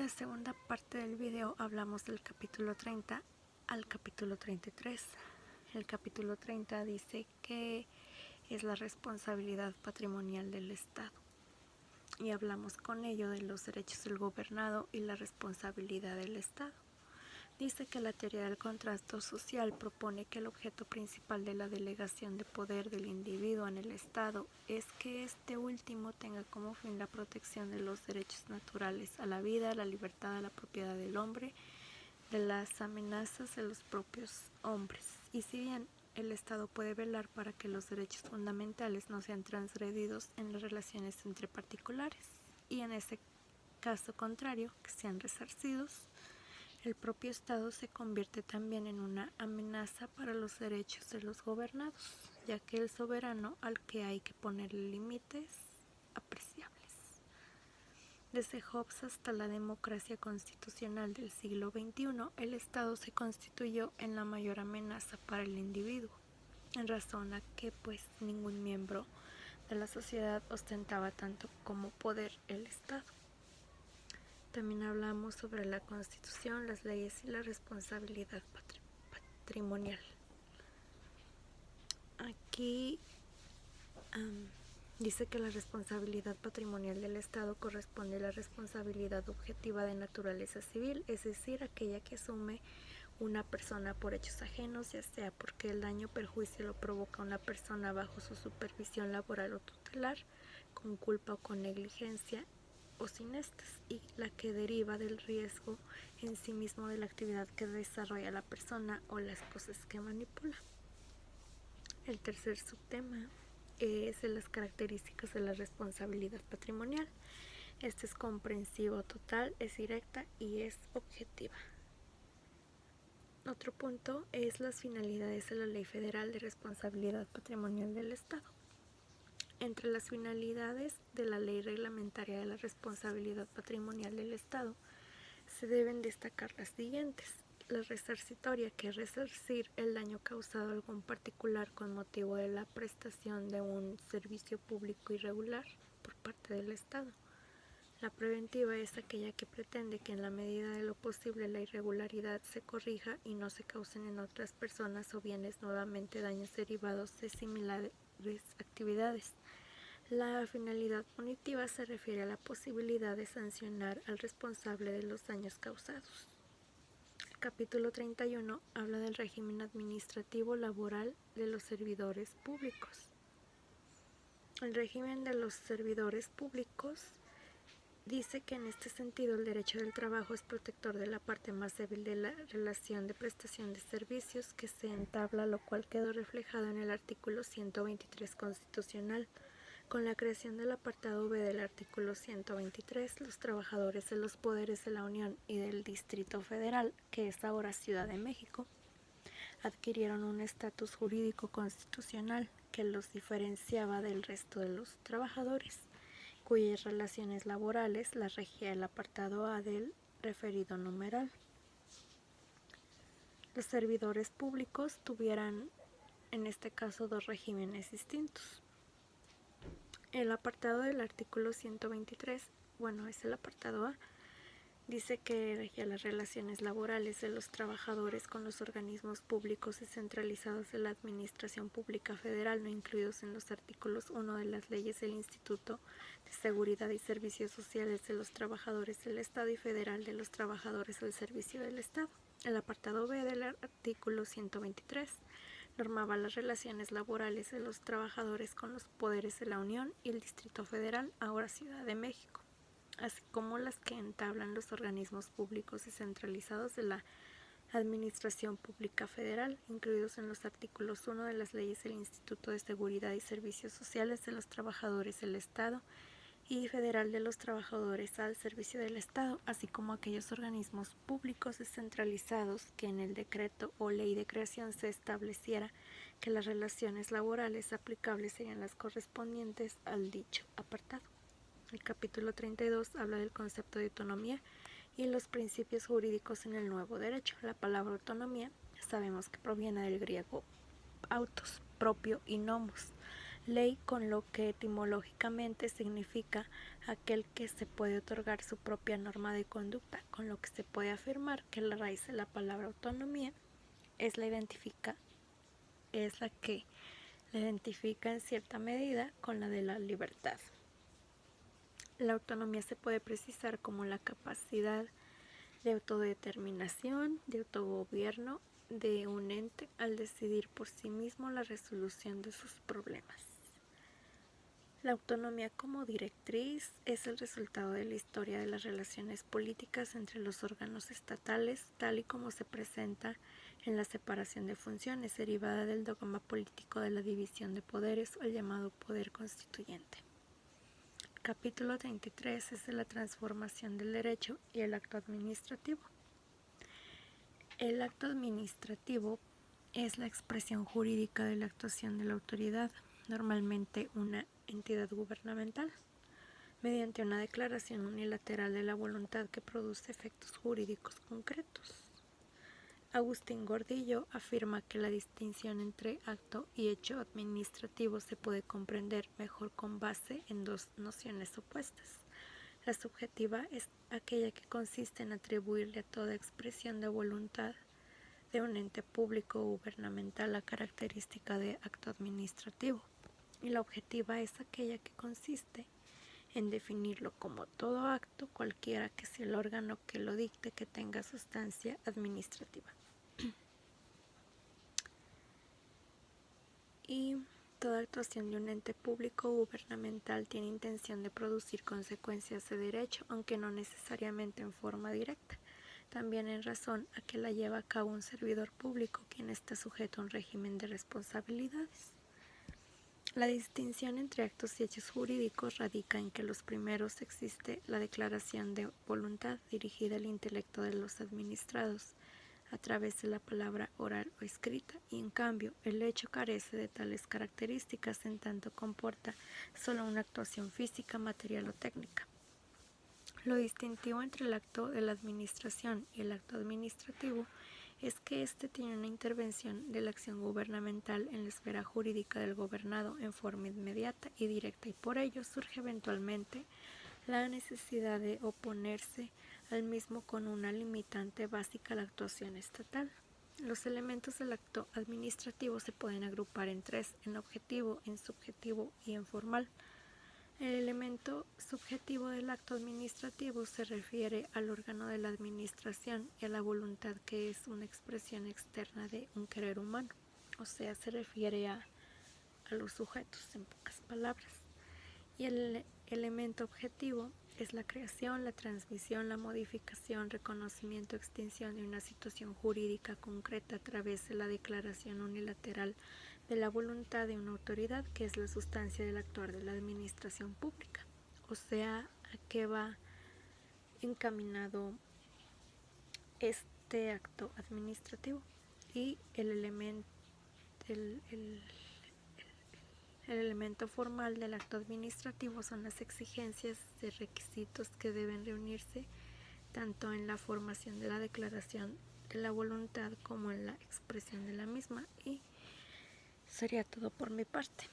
la segunda parte del video hablamos del capítulo 30 al capítulo 33. El capítulo 30 dice que es la responsabilidad patrimonial del Estado. Y hablamos con ello de los derechos del gobernado y la responsabilidad del Estado. Dice que la teoría del contrato social propone que el objeto principal de la delegación de poder del individuo en el Estado es que este último tenga como fin la protección de los derechos naturales a la vida, a la libertad, a la propiedad del hombre, de las amenazas de los propios hombres. Y si bien el Estado puede velar para que los derechos fundamentales no sean transgredidos en las relaciones entre particulares, y en ese caso contrario, que sean resarcidos, el propio Estado se convierte también en una amenaza para los derechos de los gobernados, ya que el soberano al que hay que ponerle límites apreciables. Desde Hobbes hasta la democracia constitucional del siglo XXI, el Estado se constituyó en la mayor amenaza para el individuo, en razón a que ningún miembro de la sociedad ostentaba tanto como poder el Estado. También hablamos sobre la Constitución, las leyes y la responsabilidad patrimonial. Aquí dice que la responsabilidad patrimonial del Estado corresponde a la responsabilidad objetiva de naturaleza civil, es decir, aquella que asume una persona por hechos ajenos, ya sea porque el daño o perjuicio lo provoca una persona bajo su supervisión laboral o tutelar, con culpa o con negligencia, o sin estas, y la que deriva del riesgo en sí mismo de la actividad que desarrolla la persona o las cosas que manipula. El tercer subtema es de las características de la responsabilidad patrimonial. Este es comprensivo total, es directa y es objetiva. Otro punto es las finalidades de la Ley Federal de Responsabilidad Patrimonial del Estado. Entre las finalidades de la Ley Reglamentaria de la Responsabilidad Patrimonial del Estado se deben destacar las siguientes: la resarcitoria, que es resarcir el daño causado a algún particular con motivo de la prestación de un servicio público irregular por parte del Estado. La preventiva es aquella que pretende que en la medida de lo posible la irregularidad se corrija y no se causen en otras personas o bienes nuevamente daños derivados de similares actividades. La finalidad punitiva se refiere a la posibilidad de sancionar al responsable de los daños causados. El capítulo 31 habla del régimen administrativo laboral de los servidores públicos. El régimen de los servidores públicos dice que en este sentido el derecho del trabajo es protector de la parte más débil de la relación de prestación de servicios que se entabla, lo cual quedó reflejado en el artículo 123 constitucional. Con la creación del apartado B del artículo 123, los trabajadores de los poderes de la Unión y del Distrito Federal, que es ahora Ciudad de México, adquirieron un estatus jurídico constitucional que los diferenciaba del resto de los trabajadores, cuyas relaciones laborales las regía el apartado A del referido numeral. Los servidores públicos tuvieran en este caso dos regímenes distintos. El apartado del artículo 123, es el apartado A, dice que regía las relaciones laborales de los trabajadores con los organismos públicos descentralizados de la Administración Pública Federal, no incluidos en los artículos 1 de las leyes del Instituto de Seguridad y Servicios Sociales de los Trabajadores del Estado y Federal de los Trabajadores al Servicio del Estado. El apartado B del artículo 123 normaba las relaciones laborales de los trabajadores con los poderes de la Unión y el Distrito Federal, ahora Ciudad de México, así como las que entablan los organismos públicos descentralizados de la Administración Pública Federal, incluidos en los artículos 1 de las leyes del Instituto de Seguridad y Servicios Sociales de los Trabajadores del Estado y Federal de los Trabajadores al Servicio del Estado, así como aquellos organismos públicos descentralizados que en el decreto o ley de creación se estableciera que las relaciones laborales aplicables serían las correspondientes al dicho apartado. El capítulo 32 habla del concepto de autonomía y los principios jurídicos en el nuevo derecho. La palabra autonomía sabemos que proviene del griego autos, propio, y nomos, Ley, con lo que etimológicamente significa aquel que se puede otorgar su propia norma de conducta, con lo que se puede afirmar que la raíz de la palabra autonomía es la que la identifica en cierta medida con la de la libertad. La autonomía se puede precisar como la capacidad de autodeterminación, de autogobierno de un ente al decidir por sí mismo la resolución de sus problemas. La autonomía como directriz es el resultado de la historia de las relaciones políticas entre los órganos estatales, tal y como se presenta en la separación de funciones derivada del dogma político de la división de poderes o el llamado poder constituyente. El capítulo 33 es de la transformación del derecho y el acto administrativo. El acto administrativo es la expresión jurídica de la actuación de la autoridad, normalmente una entidad gubernamental, mediante una declaración unilateral de la voluntad que produce efectos jurídicos concretos. Agustín Gordillo afirma que la distinción entre acto y hecho administrativo se puede comprender mejor con base en dos nociones opuestas. La subjetiva es aquella que consiste en atribuirle a toda expresión de voluntad de un ente público o gubernamental la característica de acto administrativo, y la objetiva es aquella que consiste en definirlo como todo acto, cualquiera que sea el órgano que lo dicte, que tenga sustancia administrativa. Y toda actuación de un ente público o gubernamental tiene intención de producir consecuencias de derecho, aunque no necesariamente en forma directa, también en razón a que la lleva a cabo un servidor público, quien está sujeto a un régimen de responsabilidades. La distinción entre actos y hechos jurídicos radica en que los primeros existe la declaración de voluntad dirigida al intelecto de los administrados a través de la palabra oral o escrita, y en cambio el hecho carece de tales características en tanto comporta solo una actuación física, material o técnica. Lo distintivo entre el acto de la administración y el acto administrativo es que éste tiene una intervención de la acción gubernamental en la esfera jurídica del gobernado en forma inmediata y directa, y por ello surge eventualmente la necesidad de oponerse al mismo con una limitante básica a la actuación estatal. Los elementos del acto administrativo se pueden agrupar en tres: en objetivo, en subjetivo y en formal. El elemento subjetivo del acto administrativo se refiere al órgano de la administración y a la voluntad, que es una expresión externa de un querer humano, o sea, se refiere a los sujetos, en pocas palabras. Y el elemento objetivo es la creación, la transmisión, la modificación, reconocimiento, extinción de una situación jurídica concreta a través de la declaración unilateral de la voluntad de una autoridad, que es la sustancia del actuar de la administración pública. O sea, ¿a qué va encaminado este acto administrativo? Y el elemento formal del acto administrativo son las exigencias de requisitos que deben reunirse tanto en la formación de la declaración de la voluntad como en la expresión de la misma. Y sería todo por mi parte.